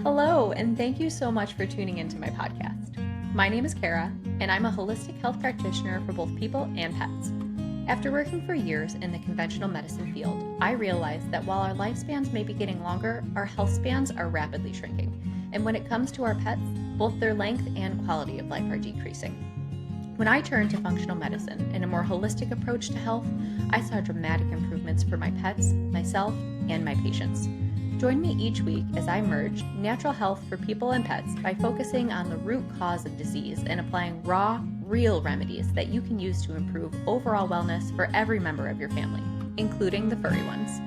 Hello, and thank you so much for tuning into my podcast. My name is Kara, and I'm a holistic health practitioner for both people and pets. After working for years in the conventional medicine field, I realized that while our lifespans may be getting longer, our health spans are rapidly shrinking. And when it comes to our pets, both their length and quality of life are decreasing. When I turned to functional medicine and a more holistic approach to health, I saw dramatic improvements for my pets, myself, and my patients. Join me each week as I merge natural health for people and pets by focusing on the root cause of disease and applying raw, real remedies that you can use to improve overall wellness for every member of your family, including the furry ones.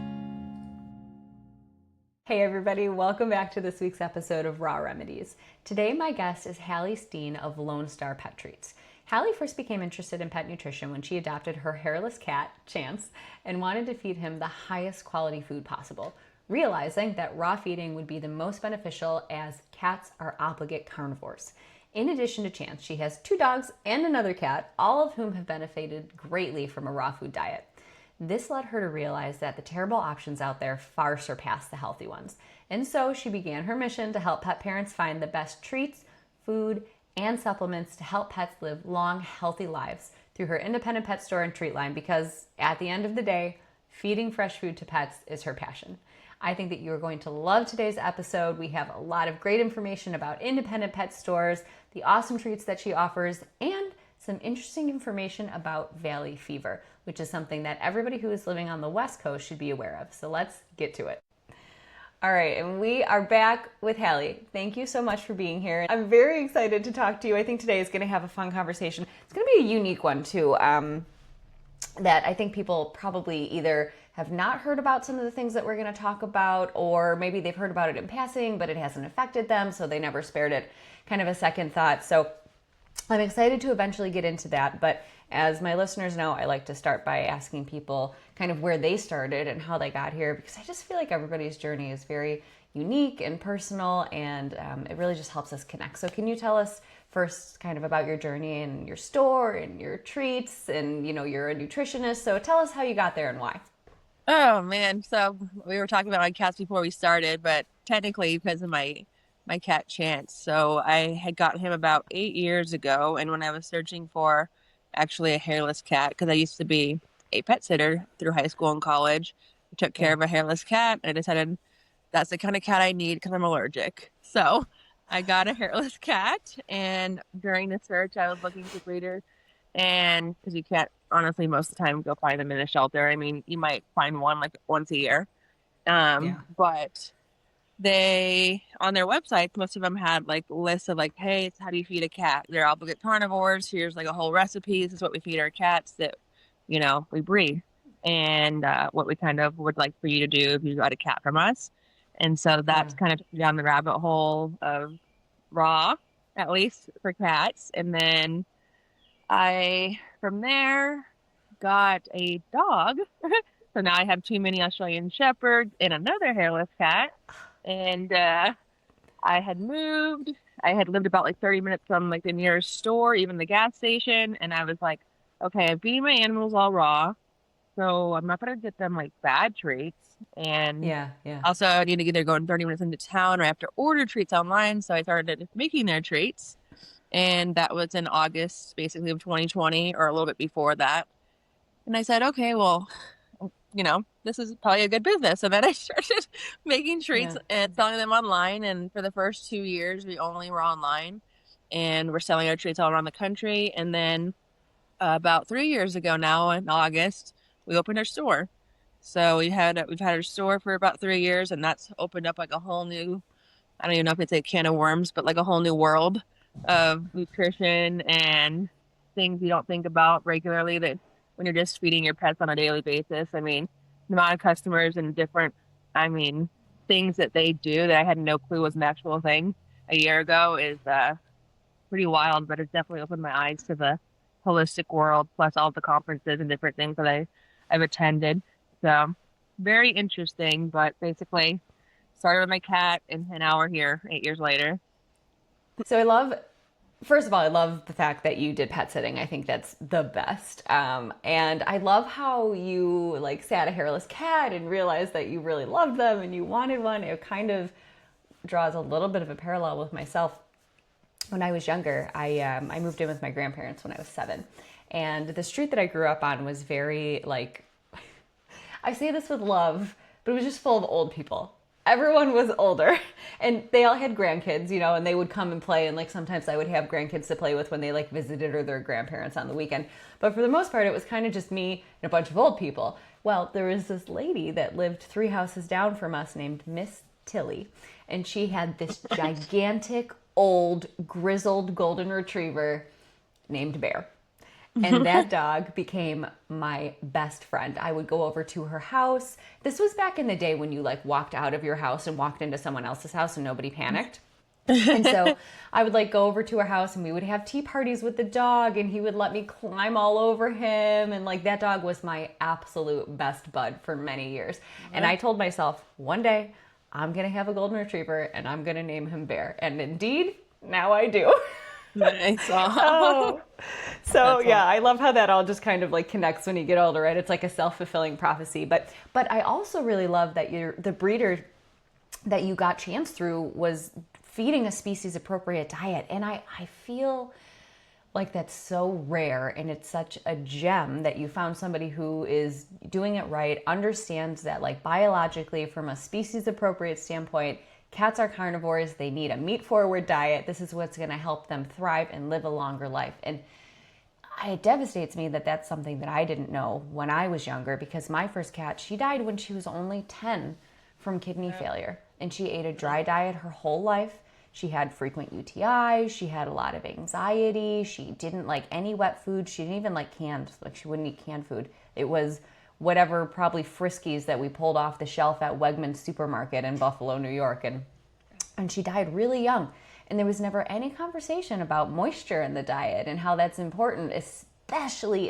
Hey everybody, welcome back to this week's episode of Raw Remedies. Today my guest is Halle Steen of Lonestar Pet Treats. Halle first became interested in pet nutrition when she adopted her hairless cat, Chance, and wanted to feed him the highest quality food possible, realizing that raw feeding would be the most beneficial as cats are obligate carnivores. In addition to Chance, she has 2 dogs and another cat, all of whom have benefited greatly from a raw food diet. This led her to realize that the terrible options out there far surpass the healthy ones. And so she began her mission to help pet parents find the best treats, food, and supplements to help pets live long, healthy lives through her independent pet store and treat line, because at the end of the day, feeding fresh food to pets is her passion. I think that you're going to love today's episode. We have a lot of great information about independent pet stores, the awesome treats that she offers, and some interesting information about valley fever, which is something that everybody who is living on the West Coast should be aware of. So let's get to it. All right, and we are back with Halle. Thank you so much for being here. I'm very excited to talk to you. I think today is going to have a fun conversation. It's going to be a unique one too, that I think people probably either have not heard about some of the things that we're going to talk about, or maybe they've heard about it in passing, but it hasn't affected them, so they never spared it kind of a second thought. So I'm excited to eventually get into that, but as my listeners know, I like to start by asking people kind of where they started and how they got here, because I just feel like everybody's journey is very unique and personal, and it really just helps us connect. So can you tell us first kind of about your journey and your store and your treats, and you're a nutritionist, so tell us how you got there and why. Oh man, so we were talking about my cats before we started, but technically because of my cat Chance. So I had got him about 8 years ago, and when I was searching for actually a hairless cat, because I used to be a pet sitter through high school and college, I took care of a hairless cat, and I decided that's the kind of cat I need because I'm allergic. So I got a hairless cat, and during the search, I was looking for breeders, and because you can't honestly most of the time go find them in a shelter. I mean, you might find one like once a year, but they, on their websites, most of them had like lists of like, hey, it's how do you feed a cat? They're obligate carnivores. Here's like a whole recipe. This is what we feed our cats that, we breed, and what we kind of would like for you to do if you got a cat from us. And so that's kind of down the rabbit hole of raw, at least for cats. And then I, from there, got a dog. So now I have 2 mini Australian Shepherds and another hairless cat. And I had moved. I had lived about like 30 minutes from like the nearest store, even the gas station. And I was like, okay, I feed my animals all raw, so I'm not going to get them like bad treats. And also I need to either go in 30 minutes into town, or I have to order treats online. So I started making their treats. And that was in August, basically, of 2020, or a little bit before that. And I said, okay, well, this is probably a good business. So then I started making treats and selling them online. And for the first 2 years, we only were online, and we're selling our treats all around the country. And then about 3 years ago now, in August, we opened our store. So we've had our store for about 3 years, and that's opened up like a whole new, I don't even know if it's a can of worms, but like a whole new world of nutrition and things you don't think about regularly that when you're just feeding your pets on a daily basis. I mean, the amount of customers and different, things that they do that I had no clue was an actual thing a year ago is pretty wild, but it's definitely opened my eyes to the holistic world, plus all the conferences and different things that I've attended. So very interesting, but basically started with my cat, and now we're here 8 years later. So first of all, I love the fact that you did pet sitting. I think that's the best. And I love how you like sat a hairless cat and realized that you really loved them and you wanted one. It kind of draws a little bit of a parallel with myself. When I was younger, I moved in with my grandparents when I was 7. And the street that I grew up on was very, like, I say this with love, but it was just full of old people. Everyone was older, and they all had grandkids, you know, and they would come and play. And like sometimes I would have grandkids to play with when they like visited or their grandparents on the weekend. But for the most part, it was kind of just me and a bunch of old people. Well, there was this lady that lived 3 houses down from us named Miss Tilly, and she had this gigantic, old, grizzled golden retriever named Bear. And that dog became my best friend. I would go over to her house. This was back in the day when you like walked out of your house and walked into someone else's house and nobody panicked. And so I would like go over to her house and we would have tea parties with the dog and he would let me climb all over him. And like that dog was my absolute best bud for many years. And I told myself one day I'm going to have a golden retriever and I'm going to name him Bear. And indeed, now I do. Nice. Oh. So yeah, I love how that all just kind of like connects when you get older, right? It's like a self-fulfilling prophecy. But I also really love that the breeder that you got Chance through was feeding a species appropriate diet. And I feel like that's so rare and it's such a gem that you found somebody who is doing it right, understands that like biologically from a species appropriate standpoint, cats are carnivores. They need a meat-forward diet. This is what's going to help them thrive and live a longer life. And it devastates me that that's something that I didn't know when I was younger because my first cat, she died when she was only 10 from kidney failure. And she ate a dry diet her whole life. She had frequent UTIs. She had a lot of anxiety. She didn't like any wet food. She didn't even like canned. Like she wouldn't eat canned food. It was whatever probably Friskies that we pulled off the shelf at Wegmans supermarket in Buffalo, New York. And she died really young. And there was never any conversation about moisture in the diet and how that's important, especially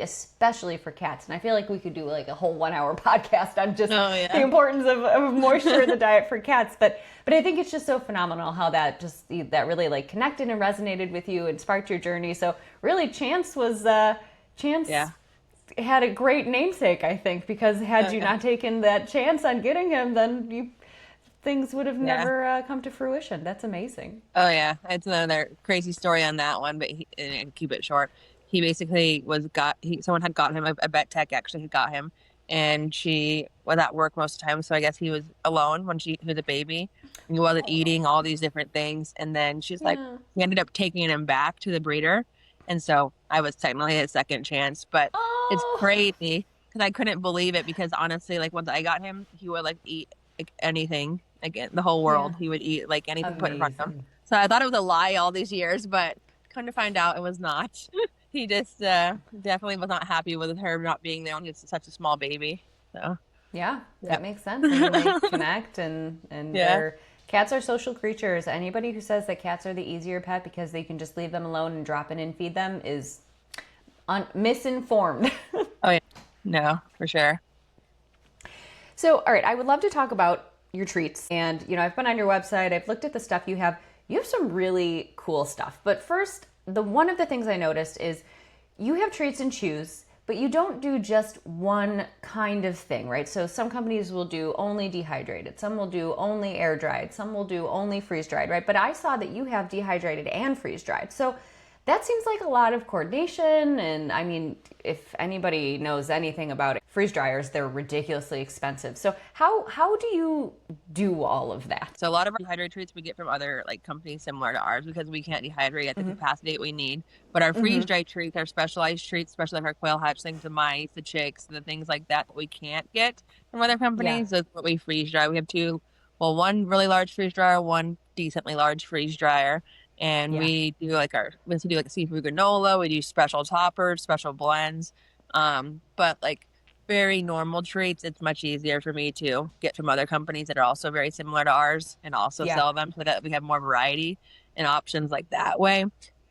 for cats. And I feel like we could do like a whole 1-hour podcast on just the importance of moisture in the diet for cats. But I think it's just so phenomenal how that really like connected and resonated with you and sparked your journey. So really Chance had a great namesake, I think, because had you not taken that chance on getting him, then things would have never come to fruition. That's amazing. Oh yeah, it's another crazy story on that one, but and keep it short. He basically someone had got him, a vet tech actually had got him, and she was at work most of the time, so I guess he was alone when he was a baby, and he wasn't eating all these different things, and then she's like, we ended up taking him back to the breeder, and so I was technically his second chance, but it's crazy because I couldn't believe it because honestly, like once I got him, he would like eat like anything, like the whole world. He would eat like anything put in front of him. So I thought it was a lie all these years, but come to find out it was not. He just definitely was not happy with her not being there when he was such a small baby. So that makes sense. And they connect and cats are social creatures. Anybody who says that cats are the easier pet because they can just leave them alone and drop in and feed them is misinformed. Oh yeah, no, for sure. So, all right, I would love to talk about your treats. And, you know, I've been on your website. I've looked at the stuff you have. You have some really cool stuff. But first, one of the things I noticed is you have treats and chews, but you don't do just one kind of thing, right? So some companies will do only dehydrated. Some will do only air dried. Some will do only freeze dried, right? But I saw that you have dehydrated and freeze dried. So that seems like a lot of coordination. And I mean, if anybody knows anything about it, freeze dryers, they're ridiculously expensive. So how do you do all of that? So a lot of our dehydrated treats we get from other like companies similar to ours because we can't dehydrate at the capacity that we need. But our freeze dried treats are specialized treats, especially for quail hatchlings, the mice, the chicks, the things like that we can't get from other companies. That's what we freeze dry. We have one really large freeze dryer, one decently large freeze dryer. And we do like a seafood granola. We do special toppers, special blends. But like very normal treats, it's much easier for me to get from other companies that are also very similar to ours and also sell them so that we have more variety and options like that way.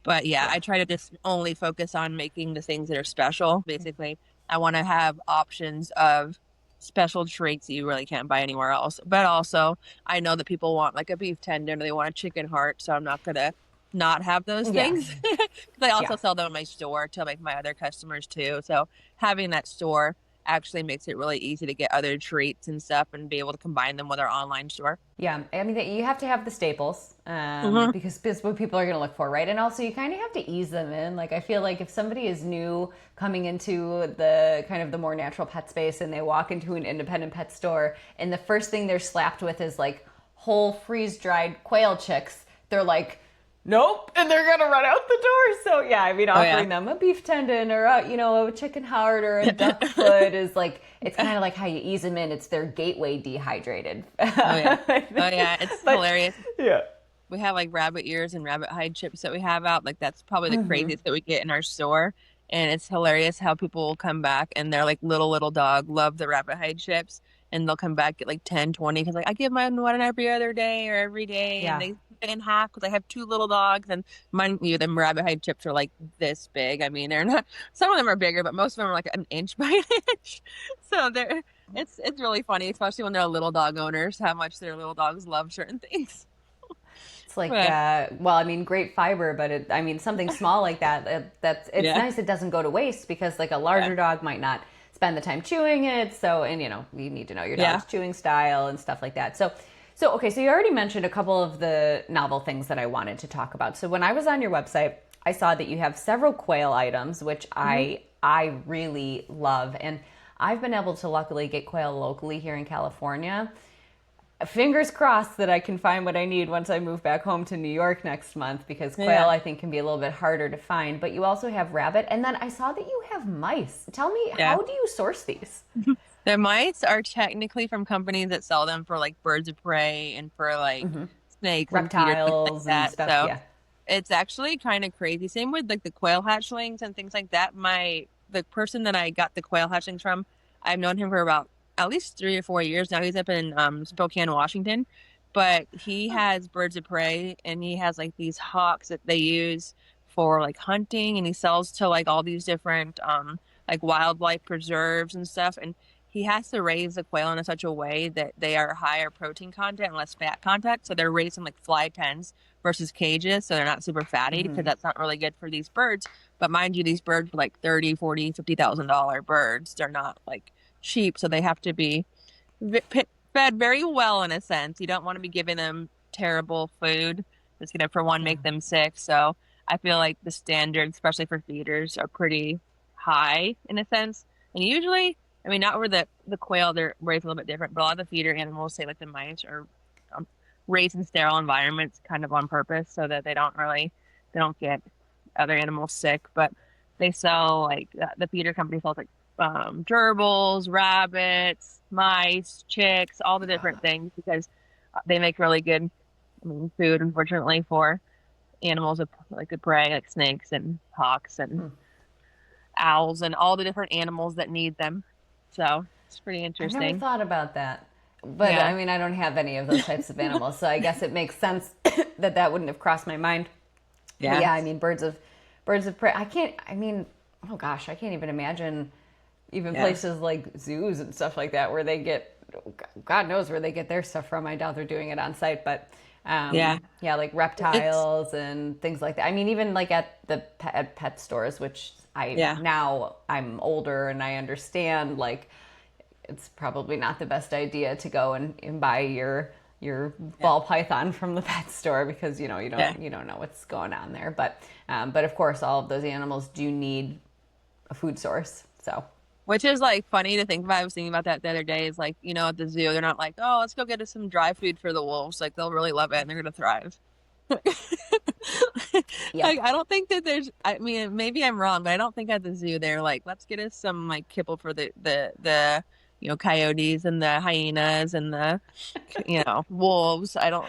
But I try to just only focus on making the things that are special. Basically, I want to have options of special treats that you really can't buy anywhere else. But also, I know that people want like a beef tendon or they want a chicken heart, so I'm not going to not have those things. Because I also sell them in my store to like my other customers too. So having that store actually makes it really easy to get other treats and stuff and be able to combine them with our online store. Yeah, I mean, you have to have the staples Hmm. because that's what people are going to look for, right? And also, you kind of have to ease them in. Like, I feel like if somebody is new coming into the kind of the more natural pet space and they walk into an independent pet store and the first thing they're slapped with is like whole freeze-dried quail chicks, they're like, nope, and they're gonna run out the door. So yeah, I mean, Oh yeah. offering them a beef tendon or a chicken heart or a duck foot is like, it's kind of like how you ease them in. It's their gateway dehydrated. Oh yeah. Oh yeah. It's But hilarious. yeah. We have like rabbit ears and rabbit hide chips that we have out. Like that's probably the craziest that we get in our store. And it's hilarious how people will come back and they're like little dog, love the rabbit hide chips. And they'll come back at like 10, 20 because like I give mine one every other day or every day. And Yeah. they fit in half because I have two little dogs. And mind you, them rabbit hide chips are like this big. I mean, they're not, some of them are bigger, but most of them are like an inch by an inch. So it's really funny, especially when they're little dog owners, how much their little dogs love certain things. It's like, But well, I mean, great fiber, but I mean, something small like that, it's yeah, nice it doesn't go to waste because like a larger yeah, dog might not spend the time chewing it. So, and you need to know your yeah. dog's chewing style and stuff like that. So okay, so you already mentioned a couple of the novel things that I wanted to talk about. So when I was on your website, I saw that you have several quail items, which Hmm. I really love. And I've been able to luckily get quail locally here in California. Fingers crossed that I can find what I need once I move back home to New York next month because Yeah, quail I think can be a little bit harder to find. But you also have rabbit, and then I saw that you have mice. Tell me, yeah. how do you source these? The mice are technically from companies that sell them for like birds of prey and for like snakes and feeders, things like Reptiles and that. stuff, So yeah. it's actually kind of crazy. Same with like the quail hatchlings and things like that. The person that I got the quail hatchlings from, I've known him for about at least 3 or 4 years now. He's up in Spokane, Washington, but he has birds of prey and he has like these hawks that they use for like hunting, and he sells to like all these different like wildlife preserves and stuff. And he has to raise the quail in such a way that they are higher protein content and less fat content. So they're raised in like fly pens versus cages. So they're not super fatty because that's not really good for these birds. But mind you, these birds are like 30, 40, $50,000 birds. They're not like cheap. So they have to be fed very well in a sense. You don't want to be giving them terrible food that's going to, for one, make them sick. So I feel like the standards, especially for feeders, are pretty high in a sense. And usually, I mean, not where the quail, they're raised a little bit different, but a lot of the feeder animals, say like the mice, are um, raised in sterile environments kind of on purpose so that they don't get other animals sick. But they sell like the feeder company sells like gerbils, rabbits, mice, chicks, all the different things because they make really good, I mean, food, unfortunately, for animals of like the prey, like snakes and hawks and owls and all the different animals that need them. So it's pretty I've never interesting. thought about that. But I Yeah. mean, I don't have any of those types of animals, so I guess it makes sense that wouldn't have crossed my mind. But Yeah. yeah, I mean, birds of prey. I can't. I mean, oh gosh, I can't even imagine even Yeah. places like zoos and stuff like that where they get, God knows where they get their stuff from. I doubt they're doing it on site, but Yeah. yeah, like It's reptiles and things like that. I mean, even like at the pet stores, which yeah. now I'm older and I understand, like it's probably not the best idea to go and buy your Yeah. ball python from the pet store because Yeah. you don't know what's going on there. But of course, all of those animals do need a food source. So Which is like funny to think about. I was thinking about that the other day. Is like, at the zoo, they're not like, oh, let's go get us some dry food for the wolves. Like they'll really love it and they're gonna thrive. yeah, Like I don't think that there's, I mean, maybe I'm wrong, but I don't think at the zoo they're like, let's get us some like kibble for the coyotes and the hyenas and the wolves. I don't,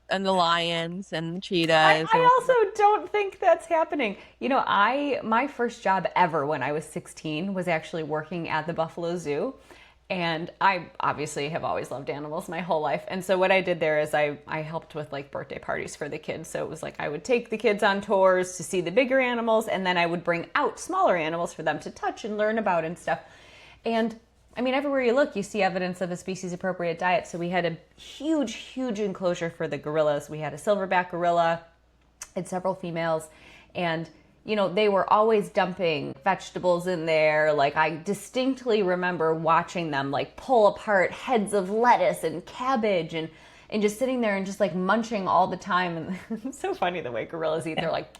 and the lions and the cheetahs and I also don't think that's happening. My first job ever when I was 16 was actually working at the Buffalo Zoo. And I obviously have always loved animals my whole life. And so what I did there is I helped with like birthday parties for the kids. So it was like I would take the kids on tours to see the bigger animals, and then I would bring out smaller animals for them to touch and learn about and stuff. And I mean, everywhere you look, you see evidence of a species appropriate diet. So we had a huge, huge enclosure for the gorillas. We had a silverback gorilla and several females. And they were always dumping vegetables in there. Like, I distinctly remember watching them like pull apart heads of lettuce and cabbage and just sitting there and just like munching all the time. And it's so funny the way gorillas eat. They're like,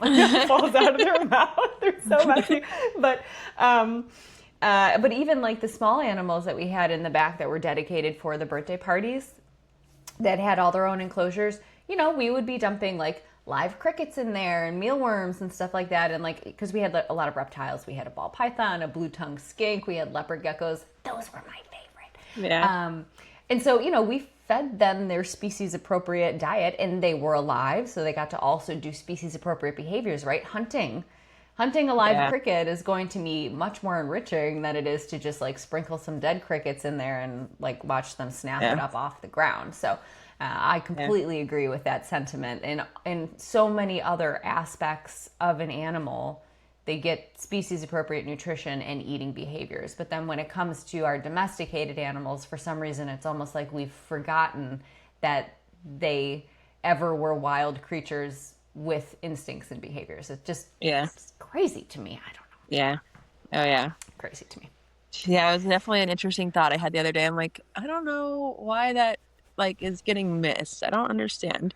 it falls out of their mouth. They're so messy. But even like the small animals that we had in the back that were dedicated for the birthday parties that had all their own enclosures, we would be dumping like live crickets in there and mealworms and stuff like that. And like, because we had a lot of reptiles, we had a ball python, a blue-tongued skink, we had leopard geckos. Those were my favorite. Yeah. And so, we fed them their species appropriate diet, and they were alive. So they got to also do species appropriate behaviors, right? Hunting a live cricket is going to be much more enriching than it is to just like sprinkle some dead crickets in there and like watch them snap it up off the ground. So I completely agree with that sentiment. And in so many other aspects of an animal, they get species appropriate nutrition and eating behaviors. But then when it comes to our domesticated animals, for some reason, it's almost like we've forgotten that they ever were wild creatures with instincts and behaviors. It's just it's crazy to me. I don't know. Yeah. Oh, yeah. Crazy to me. Yeah, it was definitely an interesting thought I had the other day. I'm like, I don't know why that like is getting missed. I don't understand.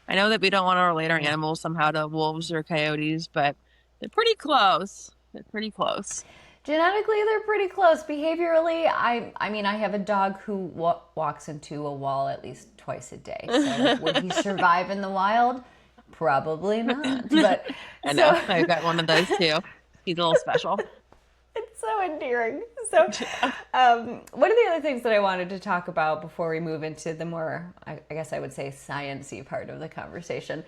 I know that we don't want to relate our animals somehow to wolves or coyotes, but they're pretty close. Genetically, they're pretty close. Behaviorally, I mean, I have a dog who walks into a wall at least twice a day. So would he survive in the wild? Probably not. But I know. I've got one of those too. He's a little special. It's so endearing. So one of the other things that I wanted to talk about before we move into the more, I guess I would say, science-y part of the conversation,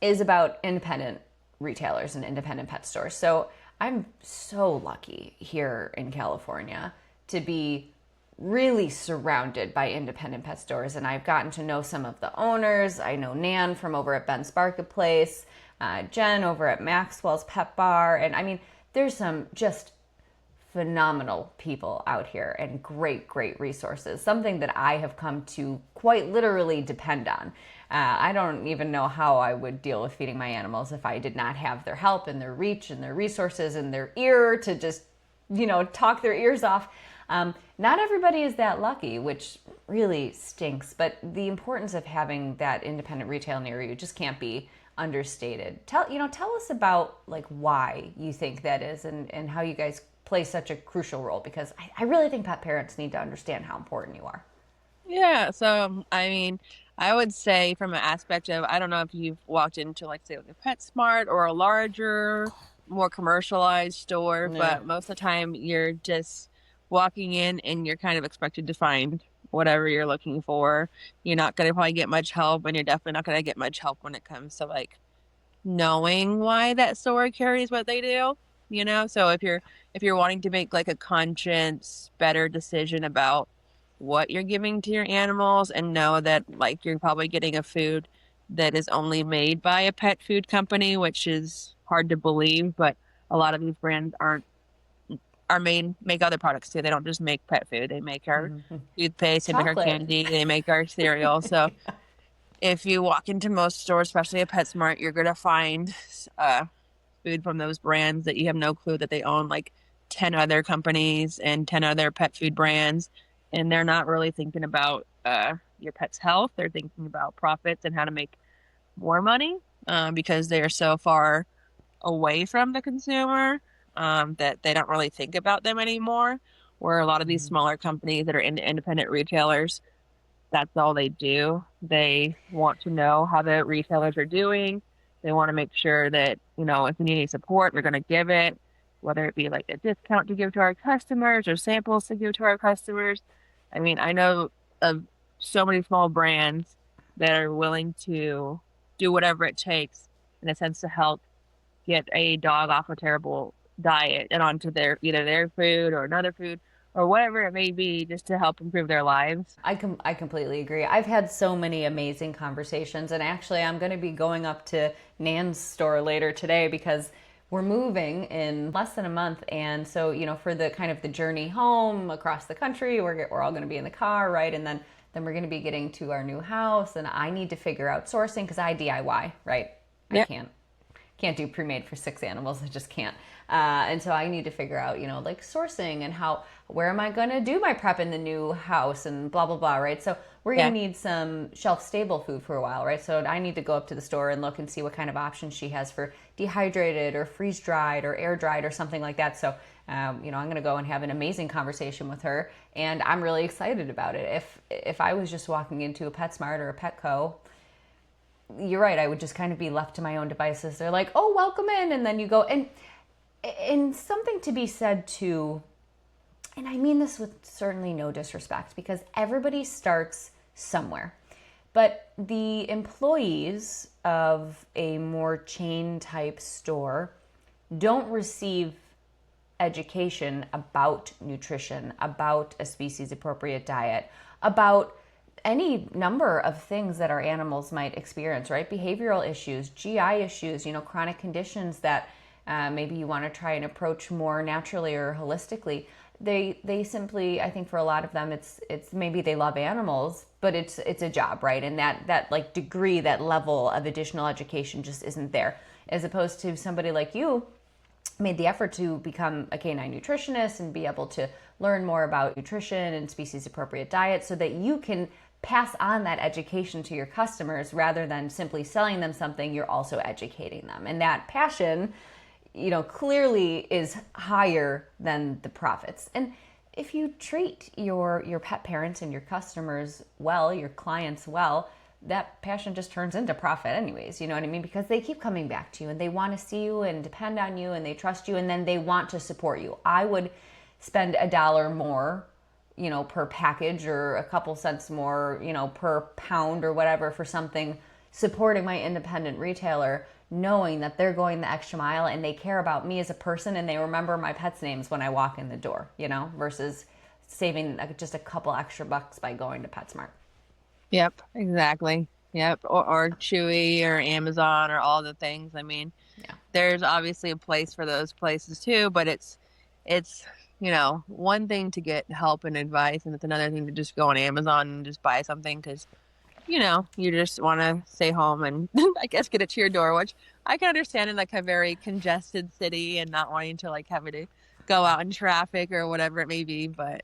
is about independent retailers and independent pet stores. So I'm so lucky here in California to be really surrounded by independent pet stores, and I've gotten to know some of the owners. I know Nan from over at Ben's Marketplace, Jen over at Maxwell's Pet Bar, and I mean, there's some just phenomenal people out here and great resources, something that I have come to quite literally depend on. I don't even know how I would deal with feeding my animals if I did not have their help and their reach and their resources and their ear to just, talk their ears off. Not everybody is that lucky, which really stinks, but the importance of having that independent retail near you just can't be understated. Tell us about like why you think that is and how you guys play such a crucial role, because I really think pet parents need to understand how important you are. Yeah, so I mean, I would say from an aspect of, I don't know if you've walked into like say like a PetSmart or a larger, more commercialized store, but most of the time you're just walking in and you're kind of expected to find whatever you're looking for. You're not going to probably get much help, and you're definitely not going to get much help when it comes to like knowing why that store carries what they do, So if you're wanting to make like a conscious, better decision about what you're giving to your animals and know that like you're probably getting a food that is only made by a pet food company, which is hard to believe, but a lot of these brands make other products too. They don't just make pet food. They make our toothpaste, they make our candy, they make our cereal. So if you walk into most stores, especially at PetSmart, you're going to find food from those brands that you have no clue that they own like 10 other companies and 10 other pet food brands. And they're not really thinking about your pet's health. They're thinking about profits and how to make more money because they're so far away from the consumer that they don't really think about them anymore. Where a lot of these smaller companies that are independent retailers, that's all they do. They want to know how the retailers are doing. They want to make sure that, if we need any support, we're going to give it, whether it be like a discount to give to our customers or samples to give to our customers. I mean, I know of so many small brands that are willing to do whatever it takes in a sense to help get a dog off a terrible diet and onto either their food or another food or whatever it may be, just to help improve their lives. I completely agree. I've had so many amazing conversations, and actually I'm going to be going up to Nan's store later today because we're moving in less than a month. And so, for the kind of the journey home across the country, we're all going to be in the car, right? And then we're going to be getting to our new house, and I need to figure out sourcing because I DIY, right? Yep. I can't can't do pre-made for 6 animals. I just can't. And so I need to figure out, like sourcing and where am I going to do my prep in the new house and blah, blah, blah, right? So we're going to need some shelf-stable food for a while, right? So I need to go up to the store and look and see what kind of options she has for dehydrated or freeze-dried or air-dried or something like that. So, I'm going to go and have an amazing conversation with her, and I'm really excited about it. If I was just walking into a PetSmart or a Petco, you're right, I would just kind of be left to my own devices. They're like, oh, welcome in, and then you go, and something to be said too, and I mean this with certainly no disrespect, because everybody starts somewhere. But the employees of a more chain type store don't receive education about nutrition, about a species appropriate diet, about any number of things that our animals might experience, right? Behavioral issues, GI issues, chronic conditions that maybe you want to try and approach more naturally or holistically. They simply, I think for a lot of them, it's maybe they love animals, but it's a job, right? And that like degree, that level of additional education just isn't there. As opposed to somebody like you made the effort to become a canine nutritionist and be able to learn more about nutrition and species appropriate diet so that you can pass on that education to your customers rather than simply selling them something. You're also educating them, and that passion clearly is higher than the profits. And if you treat your pet parents and your customers well, your clients well, that passion just turns into profit anyways, you know what I mean? Because they keep coming back to you and they want to see you and depend on you and they trust you, and then they want to support you. I would spend $1 more, per package, or a couple cents more, per pound or whatever for something, supporting my independent retailer, knowing that they're going the extra mile and they care about me as a person and they remember my pet's names when I walk in the door, versus saving just a couple extra bucks by going to PetSmart. Yep, exactly. Yep. Or Chewy or Amazon or all the things. I mean, there's obviously a place for those places too, but it's, one thing to get help and advice, and it's another thing to just go on Amazon and just buy something because, you just want to stay home and I guess get it to your door, which I can understand in like a very congested city and not wanting to like having to go out in traffic or whatever it may be. But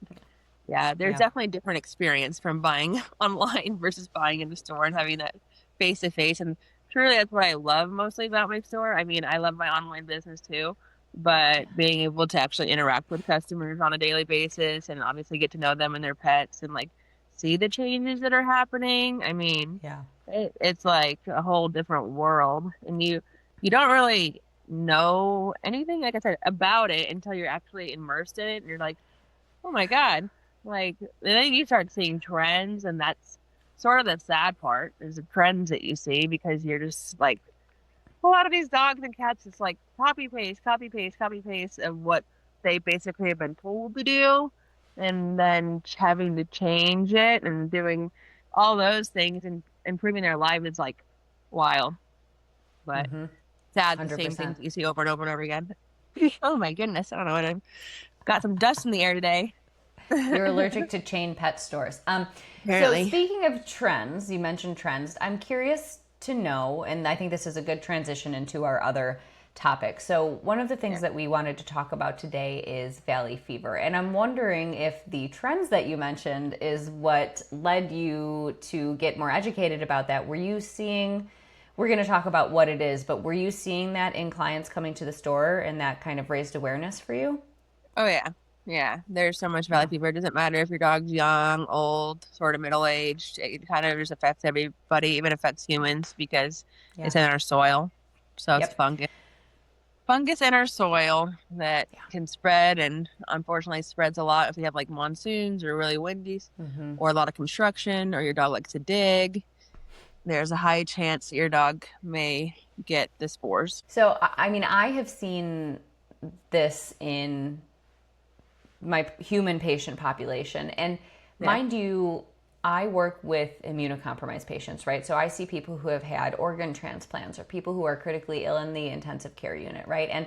yeah, there's definitely a different experience from buying online versus buying in the store and having that face to face. And truly, that's what I love mostly about my store. I mean, I love my online business too, but being able to actually interact with customers on a daily basis and obviously get to know them and their pets and like see the changes that are happening. I mean, it's like a whole different world, and you don't really know anything, like I said, about it until you're actually immersed in it, and you're like, oh my God. Like, and then you start seeing trends, and that's sort of the sad part, is the trends that you see, because you're just like, a lot of these dogs and cats, it's like copy paste, copy paste, copy paste of what they basically have been told to do, and then having to change it and doing all those things and improving their life is like wild. But sad, the same 100%. things that you see over and over and over again. Oh my goodness, I don't know what I've got some dust in the air today. You're allergic to chain pet stores. So speaking of trends, you mentioned trends. I'm curious to know, and I think this is a good transition into our other topic. So one of the things that we wanted to talk about today is valley fever. And I'm wondering if the trends that you mentioned is what led you to get more educated about that. Were you seeing, we're going to talk about what it is, but were you seeing that in clients coming to the store and that kind of raised awareness for you? Oh yeah. Yeah, there's so much valley fever. It doesn't matter if your dog's young, old, sort of middle-aged. It kind of just affects everybody, even affects humans, because it's in our soil. So it's fungus in our soil that can spread, and unfortunately spreads a lot if we have like monsoons or really windy or a lot of construction, or your dog likes to dig. There's a high chance that your dog may get the spores. So, I mean, I have seen this in my human patient population. And mind you, I work with immunocompromised patients, right? So I see people who have had organ transplants or people who are critically ill in the intensive care unit, right? And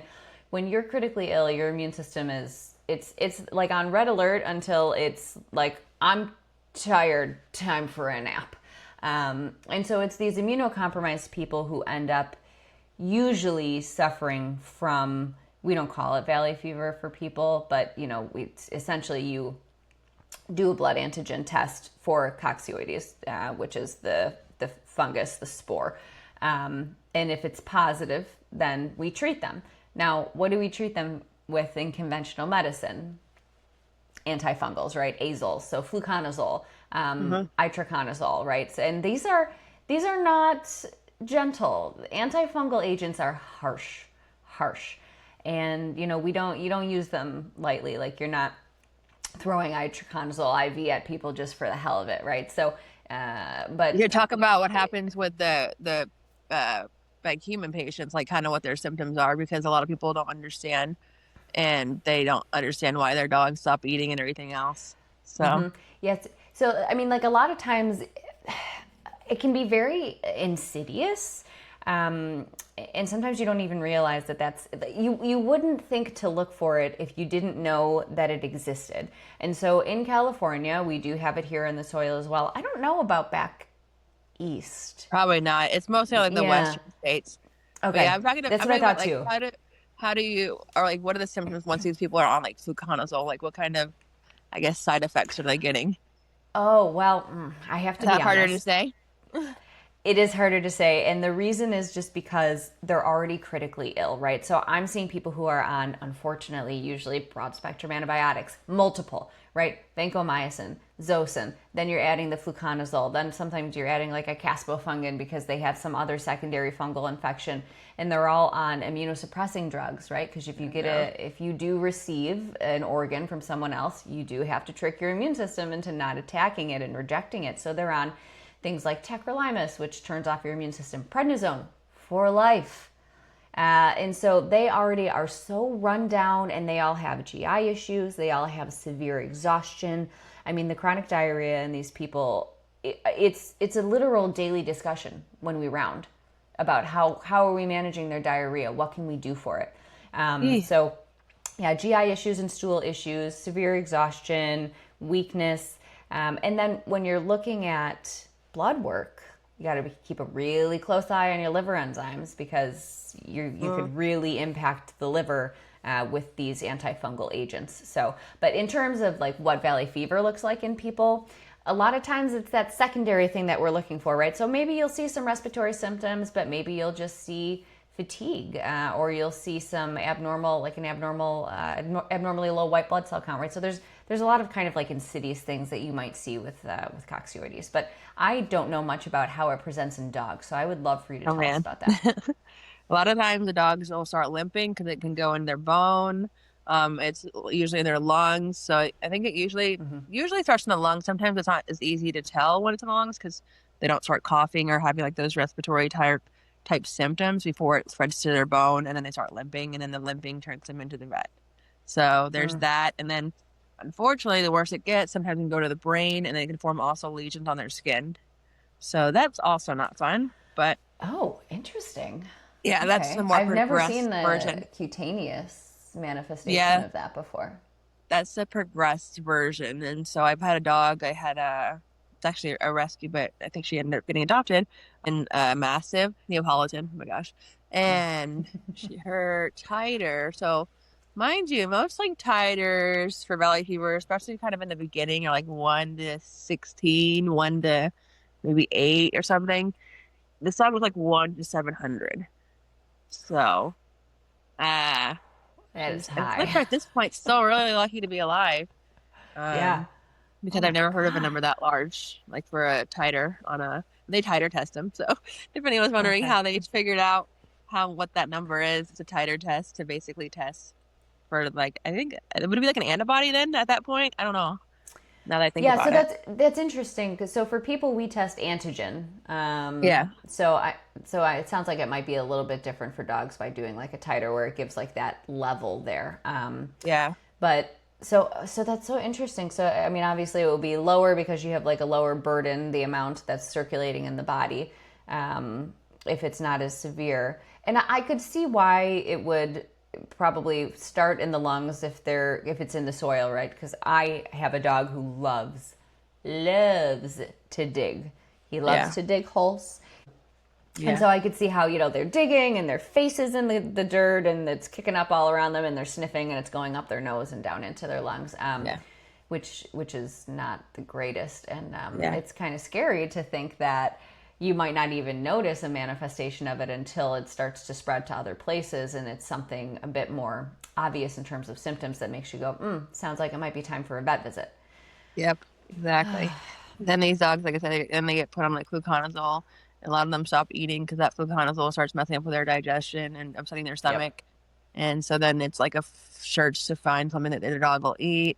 when you're critically ill, your immune system is, it's like on red alert until it's like, I'm tired, time for a nap. And so it's these immunocompromised people who end up usually suffering from, we don't call it valley fever for people, but essentially you do a blood antigen test for coccidioides, which is the fungus, the spore. And if it's positive, then we treat them. Now, what do we treat them with in conventional medicine? Antifungals, right? Azoles, so fluconazole, itraconazole, right? And these are not gentle. Antifungal agents are harsh, and you don't use them lightly. Like, you're not throwing itraconazole IV at people just for the hell of it, right? So, but You talk about what happens with the like human patients, like kind of what their symptoms are, because a lot of people don't understand, and they don't understand why their dogs stop eating and everything else. So yes, so I mean, like, a lot of times it can be very insidious. And sometimes you don't even realize that you wouldn't think to look for it if you didn't know that it existed. And so in California, we do have it here in the soil as well. I don't know about back east. probably not. It's mostly like the western states. Okay. But yeah, I'm talking. That's I'm what I talking thought about, like, too. how do you, or like, what are the symptoms once these people are on like fluconazole? Like, what kind of, I guess, side effects are they getting? Oh, well, I have to Is be that harder to honest. say? It is harder to say, and the reason is just because they're already critically ill, right? So I'm seeing people who are on, unfortunately, usually broad spectrum antibiotics, multiple, right? Vancomycin, Zosyn. Then you're adding the fluconazole. Then sometimes you're adding like a caspofungin because they have some other secondary fungal infection, and they're all on immunosuppressing drugs, right? Because if you do receive an organ from someone else, you do have to trick your immune system into not attacking it and rejecting it. So they're on things like tacrolimus, which turns off your immune system, prednisone for life. And so they already are so run down, and they all have GI issues. They all have severe exhaustion. I mean, the chronic diarrhea in these people, it's a literal daily discussion when we round about how are we managing their diarrhea? What can we do for it? So yeah, GI issues and stool issues, severe exhaustion, weakness. And then when you're looking at blood work, you got to keep a really close eye on your liver enzymes, because you could really impact the liver with these antifungal agents. So, but in terms of like what valley fever looks like in people, a lot of times it's that secondary thing that we're looking for, right? So maybe you'll see some respiratory symptoms, but maybe you'll just see fatigue, or you'll see some abnormally low white blood cell count, right? So there's a lot of kind of like insidious things that you might see with coccidioides, but I don't know much about how it presents in dogs, so I would love for you to tell us about that. A lot of times the dogs will start limping because it can go in their bone. It's usually in their lungs. So I think it usually starts in the lungs. Sometimes it's not as easy to tell when it's in the lungs because they don't start coughing or having like those respiratory type symptoms before it spreads to their bone, and then they start limping, and then the limping turns them into the vet. So there's that. And then unfortunately, the worse it gets, sometimes it can go to the brain, and then it can form also lesions on their skin. So that's also not fun. But Oh, interesting. yeah, that's the Okay. more I've never seen progressed the version. cutaneous manifestation Yeah, of that before. that's the progressed version. And so I've had a dog. It's actually a rescue, but I think she ended up getting adopted, and a massive Neapolitan. Oh my gosh. And her titer. So mind you, most like titers for valley fever, especially kind of in the beginning, are like 1 to 16, 1 to maybe 8 or something. This dog was like 1 to 700. So, That is I feel like high. at this point, still really lucky to be alive. Yeah. Oh Because I've my never heard of a God. number that large, like for a titer they titer test them. So if anyone's wondering Okay. how they figured out what that number is, it's a titer test to basically test for, like, I think it would be like an antibody then at that point. I don't know. Now that I think Yeah, so about it. that's interesting, because so for people we test antigen. Yeah. It sounds like it might be a little bit different for dogs by doing like a titer where it gives like that level there. Yeah. But so that's so interesting. So I mean, obviously it will be lower because you have like a lower burden, the amount that's circulating in the body, if it's not as severe. And I could see why it would probably start in the lungs if it's in the soil, right? Because I have a dog who loves to dig. He loves Yeah. to dig holes. And Yeah. so I could see how, they're digging and their faces in the dirt and it's kicking up all around them and they're sniffing and it's going up their nose and down into their lungs, Yeah. which is not the greatest. And Yeah. it's kind of scary to think that you might not even notice a manifestation of it until it starts to spread to other places and it's something a bit more obvious in terms of symptoms that makes you go, sounds like it might be time for a vet visit. Yep. Exactly. Then these dogs, like I said, then they get put on like fluconazole. A lot of them stop eating because that fluconazole starts messing up with their digestion and upsetting their Yep. stomach. And so then it's like a search to find something that their dog will eat.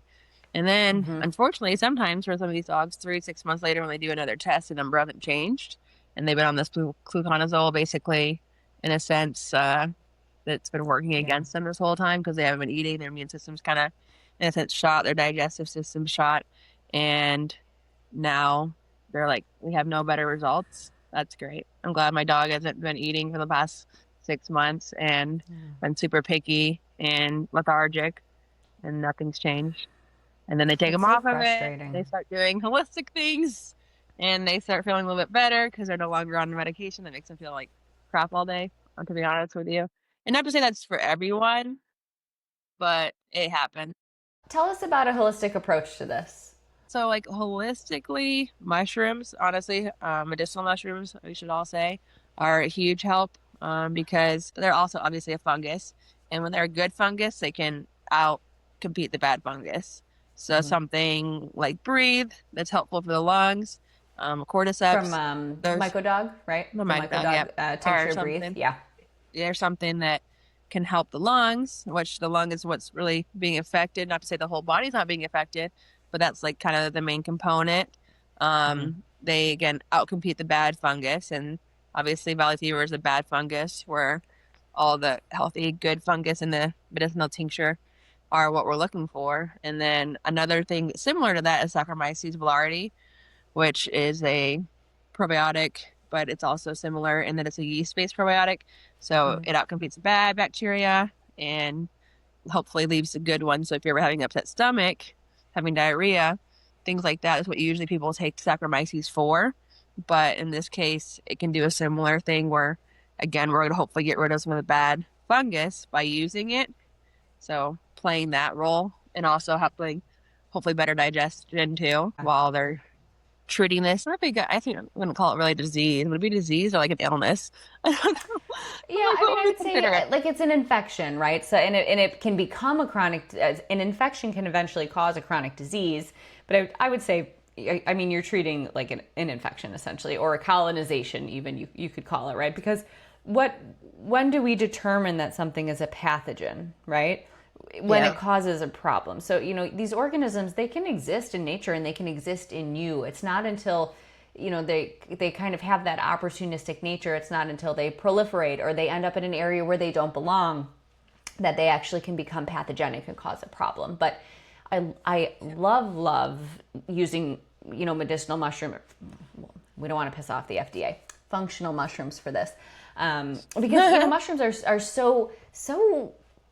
And then, unfortunately, sometimes for some of these dogs, 3 to 6 months later, when they do another test, the number hasn't changed, and they've been on this fluconazole, basically, in a sense, that's been working Yeah. against them this whole time because they haven't been eating. Their immune system's kind of, in a sense, shot. Their digestive system's shot, and now they're like, we have no better results. That's great. I'm glad my dog hasn't been eating for the past 6 months and been super picky and lethargic, and nothing's changed. And then they take It's them so off of it. They frustrating. start doing holistic things and they start feeling a little bit better because they're no longer on medication that makes them feel like crap all day, to be honest with you. And not to say that's for everyone, but it happened. Tell us about a holistic approach to this. So, like, holistically, mushrooms, honestly, medicinal mushrooms, we should all say, are a huge help because they're also obviously a fungus. And when they're a good fungus, they can out compete the bad fungus. So, something like breathe, that's helpful for the lungs, From cordyceps, those, Mycodog, right? the The microdog, yep, Mycodog or tincture breathe. something. Yeah. There's something that can help the lungs, which the lung is what's really being affected. Not to say the whole body's not being affected, but that's like kind of the main component. They again outcompete the bad fungus, and obviously valley fever is a bad fungus, where all the healthy, good fungus in the medicinal tincture are what we're looking for. And then another thing similar to that is Saccharomyces boulardii, which is a probiotic, but it's also similar in that it's a yeast-based probiotic. So it outcompetes bad bacteria and hopefully leaves a good one. So if you're ever having upset stomach, having diarrhea, things like that is what usually people take Saccharomyces for. But in this case, it can do a similar thing where, again, we're going to hopefully get rid of some of the bad fungus by using it. So playing that role and also helping hopefully better digestion too while they're treating this. Not big. I think I wouldn't call it really a disease. Would it be a disease or like an illness? I don't know. Yeah, Like, I what mean, would I we would consider say it? like it's an infection, right? So, and it can become a chronic. An infection can eventually cause a chronic disease, but I would say, I mean, you're treating like an infection essentially, or a colonization, even you could call it, right? Because when do we determine that something is a pathogen, right? When Yeah. it causes a problem. So, these organisms, they can exist in nature and they can exist in you. It's not until they kind of have that opportunistic nature. It's not until they proliferate or they end up in an area where they don't belong that they actually can become pathogenic and cause a problem. But I love using medicinal mushroom. We don't want to piss off the FDA. Functional mushrooms for this, because mushrooms are so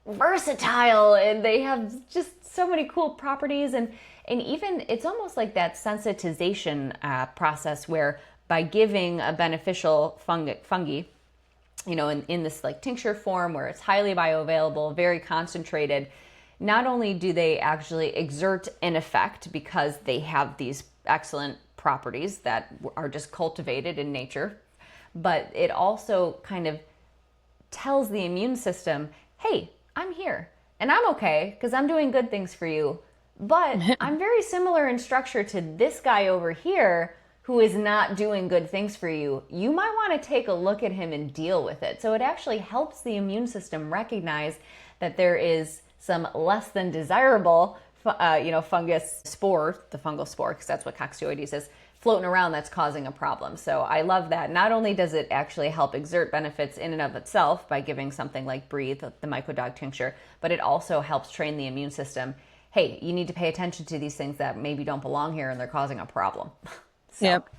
versatile and they have just so many cool properties, and even it's almost like that sensitization process where by giving a beneficial fungi, in this like tincture form where it's highly bioavailable, very concentrated, not only do they actually exert an effect because they have these excellent properties that are just cultivated in nature, but it also kind of tells the immune system, hey, I'm here and I'm okay because I'm doing good things for you. But I'm very similar in structure to this guy over here who is not doing good things for you. You might want to take a look at him and deal with it. So it actually helps the immune system recognize that there is some less than desirable, fungus spore, the fungal spore, because that's what coccidioides is, floating around that's causing a problem. So I love that. Not only does it actually help exert benefits in and of itself by giving something like Breathe, the Mycodog tincture, but it also helps train the immune system. Hey, you need to pay attention to these things that maybe don't belong here and they're causing a problem. So, Yep.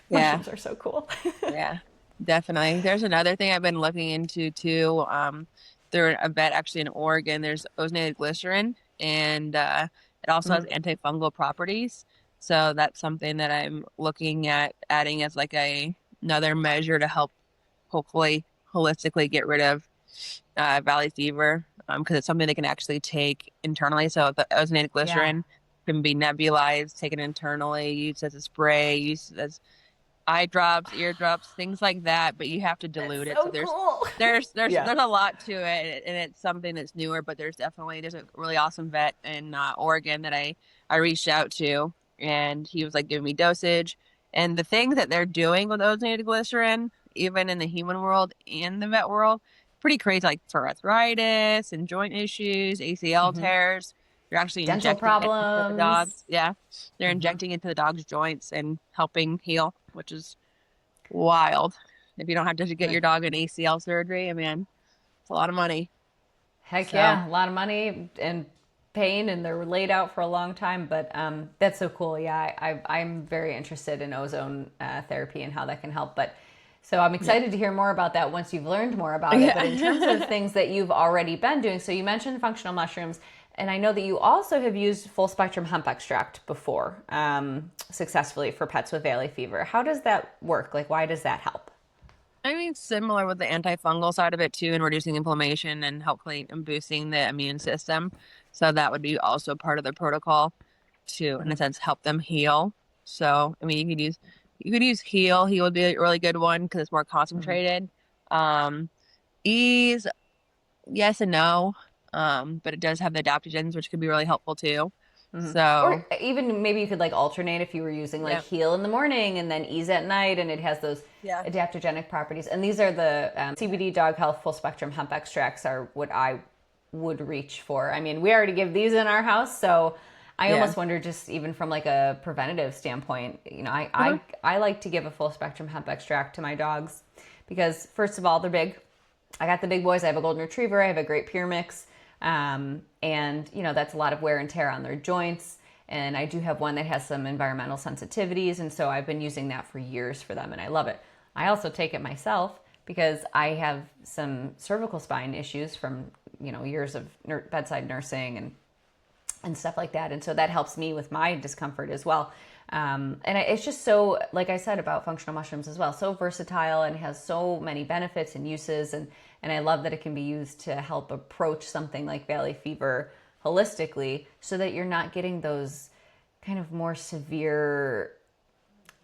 Yeah. mushrooms are so cool. Yeah. Definitely. There's another thing I've been looking into too. There a vet actually in Oregon. There's ozonated glycerin, and it also has antifungal properties. So that's something that I'm looking at adding as like another measure to help hopefully holistically get rid of valley fever because it's something they can actually take internally. So the ozonated Yeah. glycerin can be nebulized, taken internally, used as a spray, used as eye drops, ear drops, things like that, but you have to That's dilute it. So so cool. Yeah. there's a lot to it, and it's something that's newer, but there's a really awesome vet in Oregon that I reached out to, and he was like giving me dosage. And the things that they're doing with ozonated glycerin, even in the human world and the vet world, pretty crazy, like for arthritis and joint issues, ACL Hmm. tears. They're actually Dental injecting it into the problems. dogs. Yeah. They're Hmm. injecting into the dog's joints and helping heal, which is wild. If you don't have to get your dog an ACL surgery, I mean, it's a lot of money. Heck So, yeah, a lot of money and pain, and they're laid out for a long time. But that's so cool. Yeah, I'm very interested in ozone therapy and how that can help. But so I'm yeah. excited to hear more about that once you've learned more about it. But in terms of Yeah. things that you've already been doing, so you mentioned functional mushrooms, and I know that you also have used full spectrum hemp extract before successfully for pets with valley fever. How does that work? Like, why does that help? I mean, similar with the antifungal side of it too, and reducing inflammation and hopefully boosting the immune system. So that would be also part of the protocol to, in a sense, help them heal. So, I mean, you could use heal. Heal would be a really good one because it's more Mm-hmm. concentrated. Um, ease, yes and no. But it does have the adaptogens, which could be really helpful too. Hmm. Or So, even maybe you could like alternate if you were using like yeah, heal in the morning and then ease at night, and it has those yeah, adaptogenic properties. And these are the CBD dog health full spectrum hemp extracts are what I would reach for. I mean, we already give these in our house, so I yeah. almost wonder just even from like a preventative standpoint, you know, Uh-huh. I like to give a full spectrum hemp extract to my dogs because first of all, they're big. I got the big boys. I have a golden retriever. I have a great pure mix. And, you know, that's a lot of wear and tear on their joints. And I do have one that has some environmental sensitivities. And so I've been using that for years for them and I love it. I also take it myself because I have some cervical spine issues from, you know, years of bedside nursing and stuff like that. And so that helps me with my discomfort as well. And it's just so, like I said about functional mushrooms as well, so versatile and has so many benefits and uses. And I love that it can be used to help approach something like valley fever holistically so that you're not getting those kind of more severe,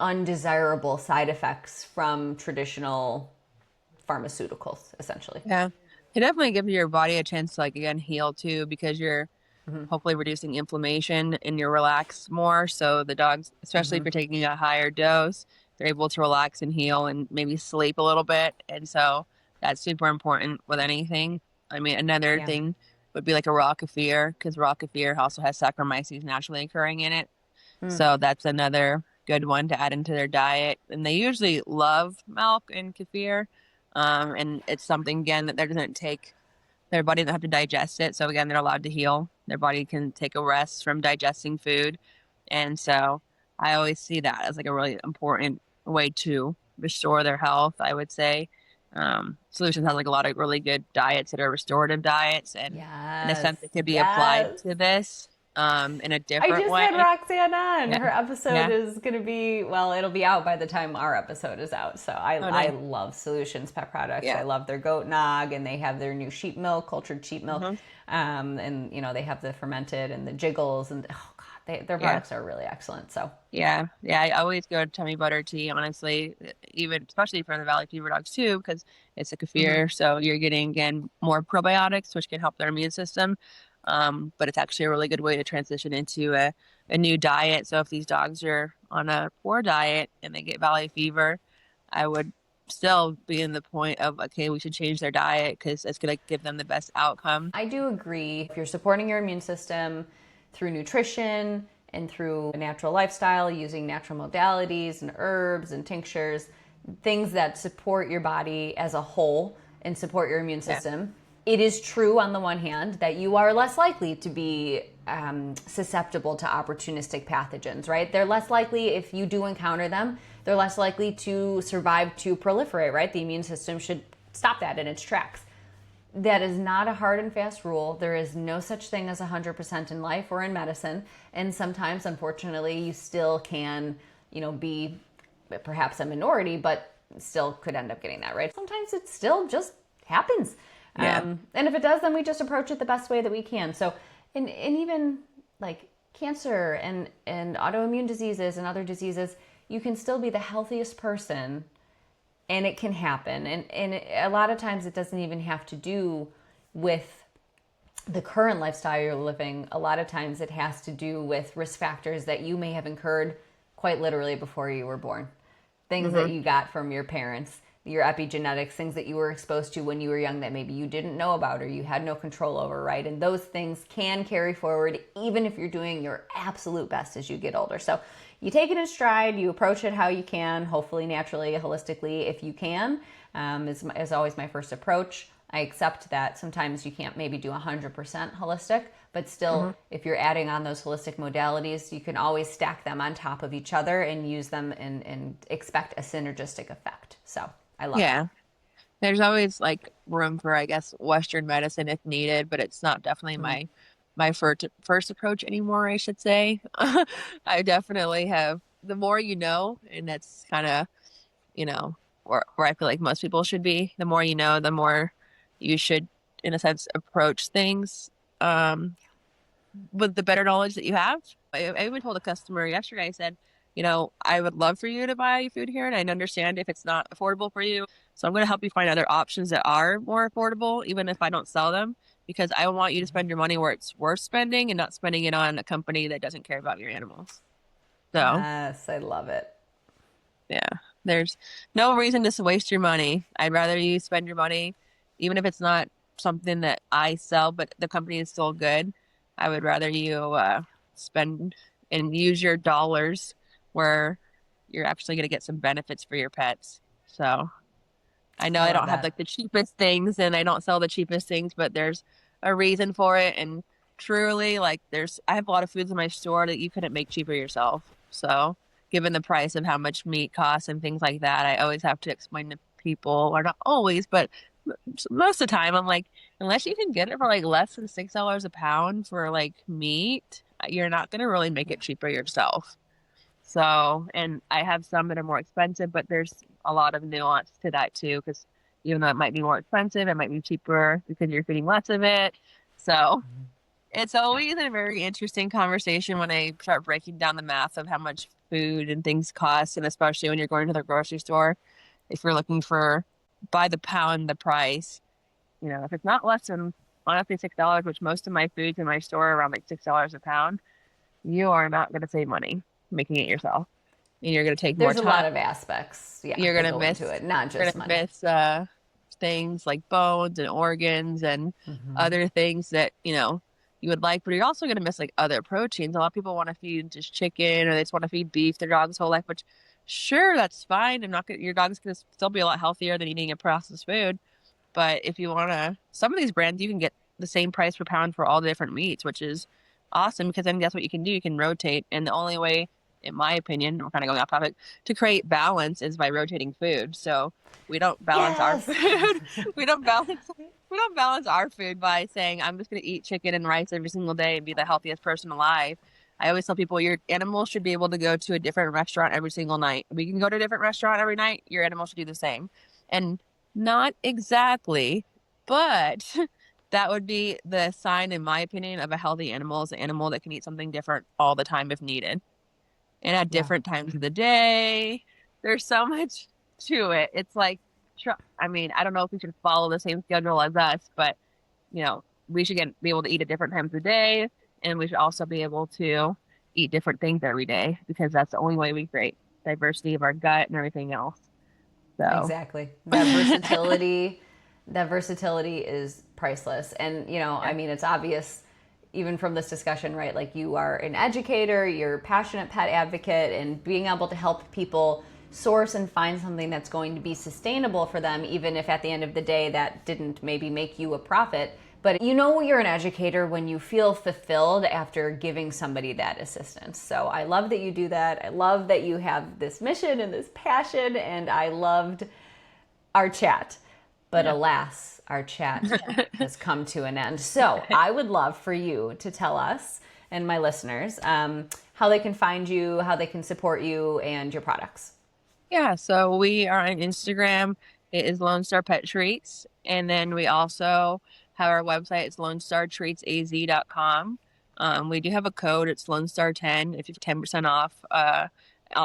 undesirable side effects from traditional pharmaceuticals, essentially. Yeah. It definitely gives your body a chance to like again heal too because you're Mm-hmm. hopefully reducing inflammation and you're relaxed more. So the dogs, especially if Mm-hmm. you're taking a higher dose, they're able to relax and heal and maybe sleep a little bit. And so that's super important with anything. I mean, another Yeah. thing would be like a raw kefir because raw kefir also has Saccharomyces naturally occurring in it. Mm. So that's another good one to add into their diet. And they usually love milk and kefir. And it's something again that doesn't take their body doesn't have to digest it. So again, they're allowed to heal. Their body can take a rest from digesting food. And so I always see that as like a really important way to restore their health, I would say. Solutions has like a lot of really good diets that are restorative diets, and in a Yes. sense, it could be applied Yes. to this in a I different just had way. Roxanne on. Yeah, Her episode yeah. is going to be, well, it'll be out by the time our episode is out. So Oh, I nice. love Solutions Pet Products. I Yeah. love their goat nog, and they have their new sheep milk, cultured sheep milk. Hmm. And, you know, they have the fermented and the jiggles. And, oh, God, their Yeah. products are really excellent. So, Yeah, yeah, I always go to tummy butter tea, honestly, even especially for the Valley fever dogs too, because it's a mhm. kefir, so you're getting again more probiotics, which can help their immune system. But it's actually a really good way to transition into a new diet. So if these dogs are on a poor diet and they get Valley fever, I would still be in the point of okay, we should change their diet because it's gonna give them the best outcome. I do agree. If you're supporting your immune system through nutrition and through a natural lifestyle, using natural modalities and herbs and tinctures, things that support your body as a whole and support your immune Yeah, system, it is true on the one hand that you are less likely to be susceptible to opportunistic pathogens, right? They're less likely, if you do encounter them, they're less likely to survive to proliferate, right? The immune system should stop that in its tracks. That is not a hard and fast rule. There is no such thing as 100% in life or in medicine. And sometimes, unfortunately, you still can, you know, be perhaps a minority, but still could end up getting that, right? Sometimes it still just happens. Yeah. And if it does, then we just approach it the best way that we can. So, and even like cancer and autoimmune diseases and other diseases, you can still be the healthiest person, and it can happen. And a lot of times it doesn't even have to do with the current lifestyle you're living. A lot of times it has to do with risk factors that you may have incurred quite literally before you were born. Things that you got from your parents, your epigenetics, things that you were exposed to when you were young that maybe you didn't know about or you had no control over, right? And those things can carry forward even if you're doing your absolute best as you get older. So you take it in stride, you approach it how you can, hopefully naturally, holistically if you can, is always my first approach. I accept that sometimes you can't maybe do 100% holistic, but still, if you're adding on those holistic modalities, you can always stack them on top of each other and use them and expect a synergistic effect. So I love it. There's always like room for, I guess, Western medicine if needed, but it's not definitely my first approach anymore, I should say. I definitely have the more you know, and that's kind of, where I feel like most people should be. The more you know, the more you should, in a sense, approach things with the better knowledge that you have. I even told a customer yesterday, I said, I would love for you to buy food here, and I understand if it's not affordable for you. So I'm going to help you find other options that are more affordable, even if I don't sell them, because I want you to spend your money where it's worth spending and not spending it on a company that doesn't care about your animals. So, Yes, I love it. yeah, there's no reason to waste your money. I'd rather you spend your money, even if it's not something that I sell, but the company is still good. I would rather you spend and use your dollars where you're actually going to get some benefits for your pets. So I know I I love don't have that. like the cheapest things and I don't sell the cheapest things, but there's a reason for it. And truly, like I have a lot of foods in my store that you couldn't make cheaper yourself. So given the price of how much meat costs and things like that, I always have to explain to people, or not always, but most of the time, I'm like, unless you can get it for like less than $6 a pound for like meat, you're not going to really make it cheaper yourself. So, and I have some that are more expensive, but there's a lot of nuance to that too, because even though it might be more expensive, it might be cheaper because you're feeding less of it. So it's always a very interesting conversation when I start breaking down the math of how much food and things cost, and especially when you're going to the grocery store, if you're looking for by the pound the price, if it's not less than honestly $6, which most of my foods in my store are around like $6 a pound, you are not going to save money making it yourself. And you're going to take more There's a time. lot of aspects, yeah, You're that going to go into miss, it, not you're going just to money. miss things like bones and organs and other things that, you would like, but you're also going to miss like other proteins. A lot of people want to feed just chicken or they just want to feed beef their dog's whole life, which sure, that's fine. Your dog's going to still be a lot healthier than eating a processed food. But if you want to, some of these brands, you can get the same price per pound for all the different meats, which is awesome because then that's what you can do. You can rotate. And the only way, in my opinion, we're kind of going off topic, to create balance is by rotating food. So we don't balance our Yes. food. we don't balance. We don't balance our food by saying, I'm just going to eat chicken and rice every single day and be the healthiest person alive. I always tell people your animal should be able to go to a different restaurant every single night. We can go to a different restaurant every night. Your animal should do the same. And not exactly, but that would be the sign, in my opinion, of a healthy animal is an animal that can eat something different all the time if needed and at Yeah. different times of the day. There's so much to it. It's like, I mean, I don't know if we should follow the same schedule as us, but we should be able to eat at different times of the day, and we should also be able to eat different things every day because that's the only way we create diversity of our gut and everything else. So. Exactly. That versatility is priceless. And, I Yeah. mean, it's obvious even from this discussion, right? Like you are an educator, you're a passionate pet advocate, and being able to help people source and find something that's going to be sustainable for them, even if at the end of the day that didn't maybe make you a profit. But you're an educator when you feel fulfilled after giving somebody that assistance. So I love that you do that. I love that you have this mission and this passion, and I loved our chat. But Yeah. alas, our chat has come to an end. So I would love for you to tell us and my listeners how they can find you, how they can support you and your products. Yeah, so we are on Instagram. It is Lonestar Pet Treats. And then we also have our website. It's lonestartreatsaz.com. We do have a code. It's Lonestar10 if you have 10% off.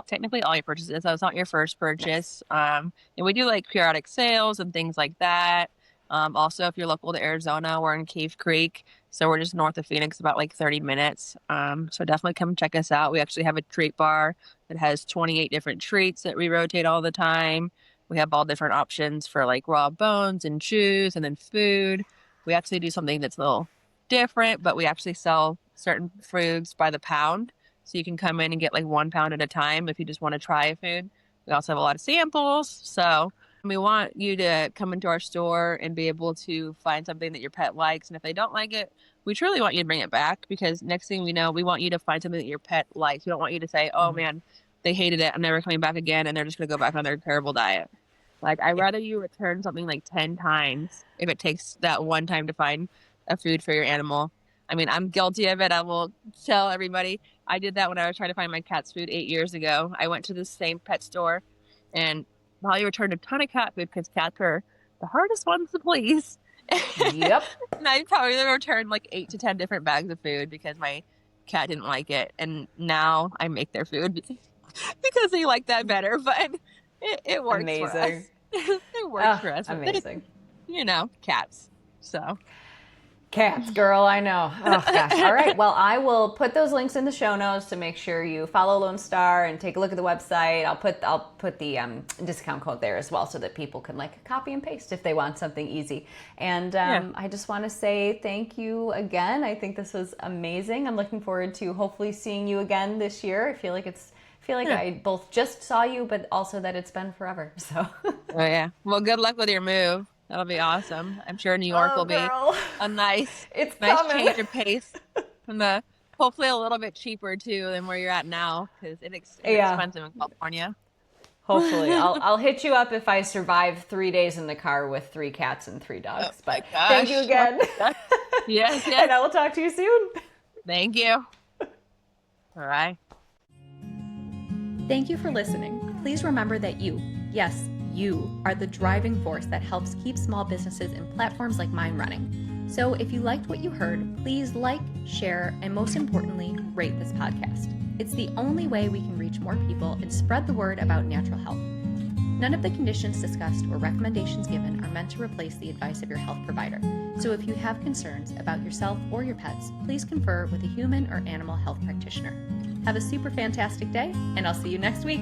Technically all your purchases, so it's not your first Nice. purchase. And we do like periodic sales and things like that. Also, if you're local to Arizona, we're in Cave Creek. So we're just north of Phoenix, about like 30 minutes. So definitely come check us out. We actually have a treat bar that has 28 different treats that we rotate all the time. We have all different options for like raw bones and chews and then food. We actually do something that's a little different, but we actually sell certain foods by the pound. So you can come in and get like 1 pound at a time if you just want to try a food. We also have a lot of samples. So we want you to come into our store and be able to find something that your pet likes. And if they don't like it, we truly want you to bring it back, because next thing we know, we want you to find something that your pet likes. We don't want you to say, oh Mhm. man, they hated it, I'm never coming back again, and they're just going to go back on their terrible diet. Like, I'd Yeah. rather you return something like 10 times if it takes that one time to find a food for your animal. I mean, I'm guilty of it. I will tell everybody. I did that when I was trying to find my cat's food 8 years ago. I went to the same pet store and Molly returned a ton of cat food because cats are the hardest ones to please. Yep. And I probably returned like 8 to 10 different bags of food because my cat didn't like it. And now I make their food because they like that better. But it works for us. Amazing. It works for us. Amazing. You know, cats. So. Cats, girl, I know. Oh gosh. All right. Well, I will put those links in the show notes to make sure you follow Lone Star and take a look at the website. I'll put the discount code there as well, so that people can like copy and paste if they want something easy. And I just want to say thank you again. I think this was amazing. I'm looking forward to hopefully seeing you again this year. I feel like I both just saw you, but also that it's been forever. So. Oh yeah. Well, good luck with your move. That'll be awesome. I'm sure New York will be a nice change of pace, and hopefully a little bit cheaper too than where you're at now, because it's expensive in California. Hopefully, I'll hit you up if I survive 3 days in the car with 3 cats and 3 dogs. Oh but thank you again. Yes. And I will talk to you soon. Thank you. All right. Thank you for listening. Please remember that you, yes, you, are the driving force that helps keep small businesses and platforms like mine running. So if you liked what you heard, please like, share, and most importantly, rate this podcast. It's the only way we can reach more people and spread the word about natural health. None of the conditions discussed or recommendations given are meant to replace the advice of your health provider. So if you have concerns about yourself or your pets, please confer with a human or animal health practitioner. Have a super fantastic day, and I'll see you next week.